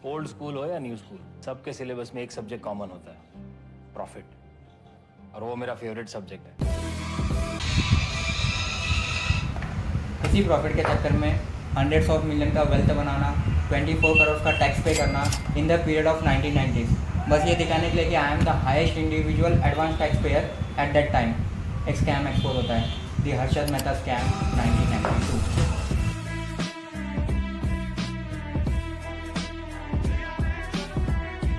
Old school हो या new school, सबके सिलेबस में एक सब्जेक्ट कॉमन होता है, प्रॉफिट। और वो मेरा फेवरेट सब्जेक्ट है। इसी प्रॉफिट के चक्कर में हंड्रेड्स ऑफ मिलियन का वेल्थ बनाना, 24 करोड़ का टैक्स पे करना in the period of 1990s, बस ये दिखाने के लिए कि I am the highest individual advance tax payer eight that time. एक स्कैम एक्सपोज होता है, द हर्षद मेहता स्कैम 1992।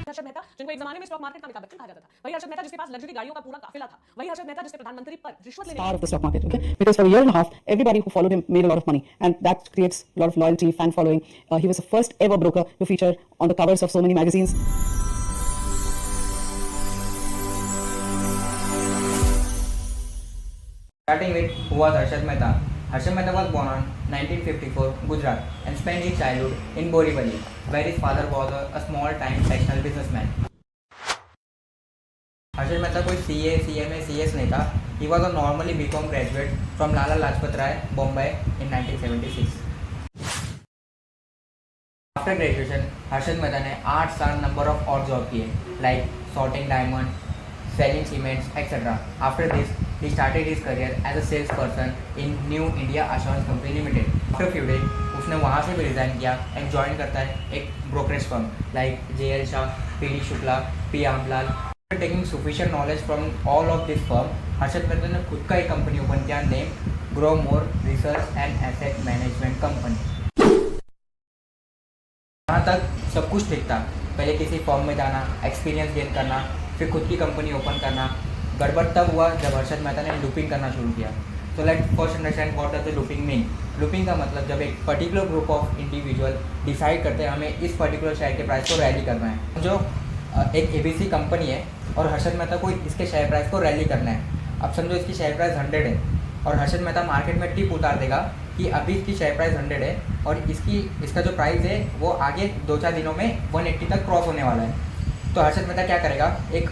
हर्षद मेहता जिनको एक जमाने में स्टॉक मार्केट का अमिताभ बच्चन कहा जाता था, वही हर्षद मेहता जिसके पास लग्जरी गाड़ियों का पूरा काफिला था, वही हर्षद मेहता जिसने प्रधानमंत्री पर रिश्वत लेने Star of the stock market, okay? Because for a year and a half, everybody who followed him made a lot of money, and that creates a lot of loyalty, fan following. He was the first ever broker to feature on the covers of so many magazines. Starting with who was Harshad Mehta. Harshad Mehta was born on 1954 Gujarat and spent his childhood in Borivali, where his father was a small-time textile businessman. Harshad Mehta कोई CA, CMA, CS नहीं था. He was a normally BCom graduate from Lala Lajpat Rai, Bombay in 1976. After graduation, Harshad Mehta ने 8 साल number of odd job किए, like sorting diamond, selling cements, etc. After this, he started his career as a salesperson in New India Assurance Company Limited. After a few days, उसने वहाँ से भी resign किया and join करता है एक brokerage firm like JL Shah, PD Shukla, P आमलाल. After taking sufficient knowledge from all of this firm, Harshad Mehta ने खुद का एक कंपनी ओपन किया, name grow more research and asset management company. यहाँ तक सब कुछ ठीक था. पहले किसी फर्म में जाना, एक्सपीरियंस गेन करना, फिर खुद की कंपनी ओपन करना. गड़बड़ तब हुआ जब हर्षद मेहता ने लूपिंग करना शुरू किया. तो let first understand what does the looping mean. Looping का मतलब जब एक particular group of individual decide करते हैं हमें इस पर्टिकुलर शेयर के प्राइस को रैली करना है. जो एक ABC कंपनी है और हर्षद मेहता को इसके शेयर प्राइस को रैली करना है. अब समझो इसकी शेयर प्राइस 100 है और हर्षद मेहता मार्केट में टिप उतार देगा कि अभी इसकी शेयर प्राइस 100 है और इसका जो प्राइस है वो आगे 2-4 दिनों में 180 तक क्रॉस होने वाला है. तो हर्षद मेहता क्या करेगा, एक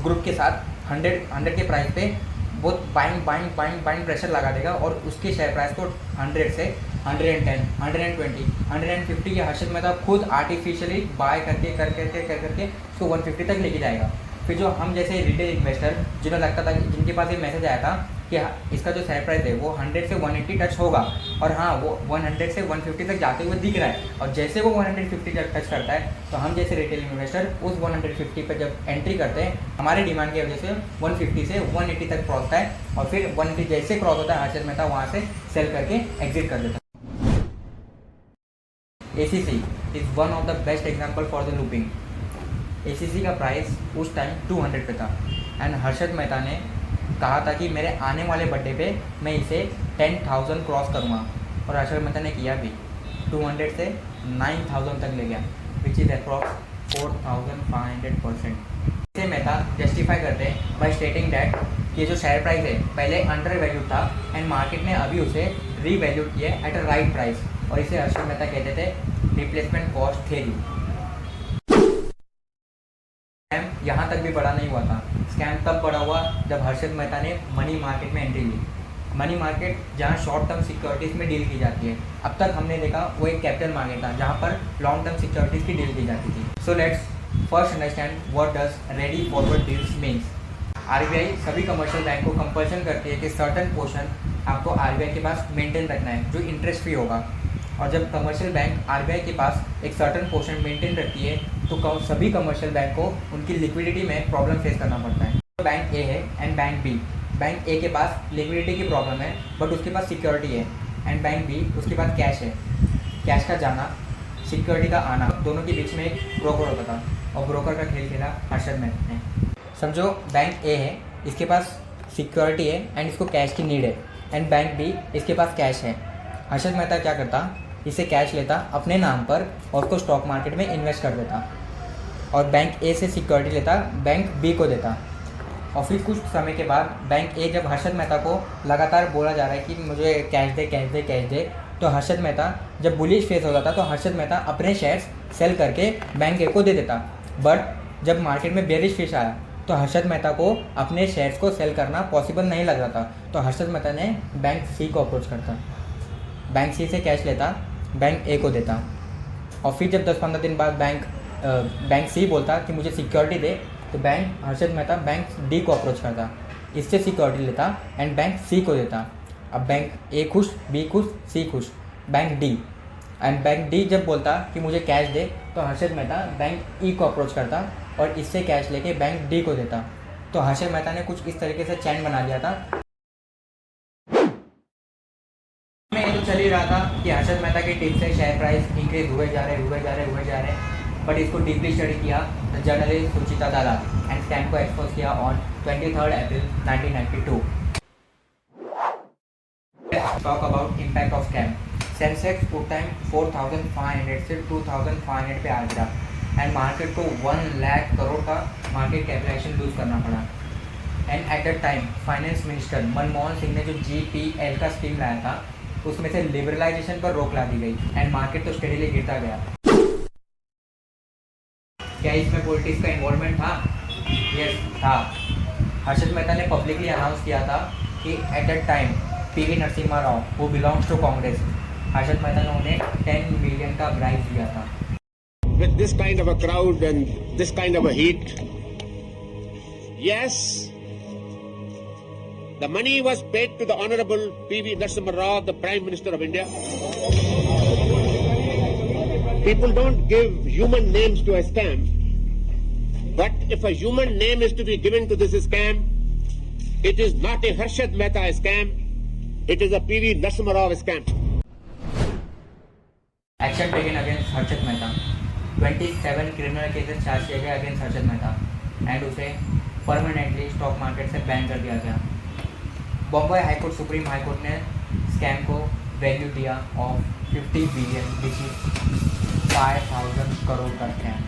ग्रुप के साथ 100 के प्राइस पे बहुत बाइंग प्रेशर लगा देगा और उसके शेयर प्राइस को 100 से 110, 120, 150 या हर्षद मेहता खुद आर्टिफिशियली बाय करके उसको 150 तक लेके जाएगा. फिर जो हम जैसे रिटेल इन्वेस्टर जिन्हें लगता था, जिनके पास ये मैसेज आया था कि इसका जो शेयर प्राइस है वो 100 से 180 टच होगा और हाँ वो 100 से 150 तक जाते हुए दिख रहा है, और जैसे वो 150 तक टच करता है तो हम जैसे रिटेल इन्वेस्टर उस 150 पर जब एंट्री करते हैं हमारे डिमांड की वजह से 150 से 180 तक क्रॉस होता है और फिर 180 जैसे क्रॉस होता है हर्षद मेहता वहाँ से सेल करके एग्जिट कर देता है. ACC is one of the best example for the looping. ACC का प्राइस उस टाइम 200 पे था एंड हर्षद मेहता ने कहा था कि मेरे आने वाले बर्थडे पे मैं इसे 10,000 क्रॉस करूँगा और हर्षद मेहता ने किया भी. 200 से 9,000 तक ले गया, विच इज़ अप्रॉक्स 4,500%. इसे मेहता जस्टिफाई करते हैं बाय स्टेटिंग दैट कि जो शेयर प्राइस है पहले अंडर वैल्यूड था एंड मार्केट ने अभी उसे रीवैल्यूड किया एट अ राइट प्राइस, और इसे हर्षद मेहता कहते थे रिप्लेसमेंट कॉस्ट थ्योरी. स्कैम यहाँ तक भी बड़ा नहीं हुआ था. स्कैम तब बड़ा हुआ जब हर्षद मेहता ने मनी मार्केट में एंट्री ली. मनी मार्केट जहाँ शॉर्ट टर्म सिक्योरिटीज़ में डील की जाती है. अब तक हमने देखा वो एक कैपिटल मार्केट था जहाँ पर लॉन्ग टर्म सिक्योरिटीज़ की डील की जाती थी. So let's first understand what does ready forward deals means. RBI सभी कमर्शियल बैंक को कंपल्शन करती है कि सर्टन पोर्शन आपको RBI के पास मेंटेन रखना है जो इंटरेस्ट फ्री होगा, और जब कमर्शियल बैंक RBI के पास एक सर्टन पोर्शन मेंटेन रखती है तो सभी कमर्शियल बैंक को उनकी लिक्विडिटी में प्रॉब्लम फेस करना पड़ता है. तो बैंक A है and bank B. Bank A के पास लिक्विडिटी की प्रॉब्लम है बट उसके पास सिक्योरिटी है, एंड बैंक B उसके पास कैश है. कैश का जाना, सिक्योरिटी का आना, दोनों के बीच में एक ब्रोकर होता था और ब्रोकर का खेल खेला हर्षद मेहता ने. समझो बैंक A है, इसके पास सिक्योरिटी है एंड इसको कैश की नीड है, एंड बैंक B इसके पास कैश है. हर्षद मेहता क्या करता, इसे कैश लेता अपने नाम पर और उसको स्टॉक मार्केट में इन्वेस्ट कर देता, और बैंक A से सिक्योरिटी लेता, बैंक B को देता. और फिर कुछ समय के बाद बैंक A जब हर्षद मेहता को लगातार बोला जा रहा है कि मुझे कैश दे, तो हर्षद मेहता जब बुलिश फेस हो जाता तो हर्षद मेहता अपने शेयर्स सेल करके बैंक A को दे देता. बट जब मार्केट में बेरिश फेस आया तो हर्षद मेहता को अपने शेयर्स को सेल करना पॉसिबल नहीं लग रहा था, तो हर्षद मेहता ने बैंक C को अप्रोच करता. बैंक C से कैश लेता, बैंक A को देता. और फिर जब 10-15 दिन बाद बैंक सी बोलता कि मुझे सिक्योरिटी दे, तो bank Harshad Mehta bank D को अप्रोच करता, इससे सिक्योरिटी लेता एंड बैंक सी को देता। अब बैंक ए खुश, बी खुश, सी खुश, bank D. And bank D जब बोलता कि मुझे कैश दे, तो हर्षद मेहता बैंक ई को अप्रोच करता और इससे कैश लेके बैंक डी को देता। तो हर्षद मेहता ने कुछ इस तरीके से चैन बना लिया था। मैं ये तो चल ही रहा था कि हर्षद मेहता के टिप से शेयर प्राइस इंक्रीज हुए जा रहे, बट इसको डीपली स्टडी किया journalist Suchita Dalal and scam को एक्सपोज किया on 23 April 1992। Let's talk about impact of scam. Sensex उस टाइम 4,500 से 2,500 पे आ गया एंड मार्केट को 1 लाख करोड़ का मार्केट कैपिटलाइजेशन लूज करना पड़ा। And eight that time finance minister Manmohan Singh ने जो GPL का स्कीम लाया था, उसमें से लिबरलाइजेशन पर रोक ला दी गई एंड मार्केट तो स्टेडीली गिरता गया। क्या इसमें पॉलिटिक्स का इन्वॉल्वमेंट था? यस था। हर्षद मेहता ने पब्लिकली अनाउंस किया था कि at that time PV Narasimha Rao who belongs to Congress, Harshad Mehta ने उन्हें 10 मिलियन का ब्राइज दिया था। With this kind of a crowd and this kind of a heat, yes, the money was paid to the Honorable PV Narasimha Rao, the Prime Minister of India. People don't give human names to a scam, but if a human name is to be given to this scam, it is not a Harshad Mehta scam, it is a PV Narasimha Rao scam. Action taken against Harshad Mehta. 27 criminal cases charge किए गए against Harshad Mehta and उसे permanently stock market से ban कर दिया गया। Bombay high court, supreme high court ने scam को value दिया of 50 billion which is 5,000 crore का scam.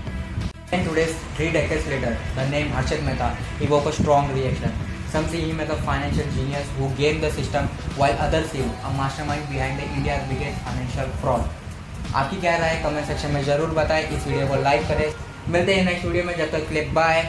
And today's 3 decades later, the name Harshad Mehta evoked a strong reaction. Some see him as a financial genius who gamed the system, while others see a mastermind behind the India's biggest financial fraud. आपकी क्या राय है comment section में ज़रूर बताएं। इस video को like करें। मिलते हैं नेक्स्ट वीडियो में, जब तक के लिए बाय।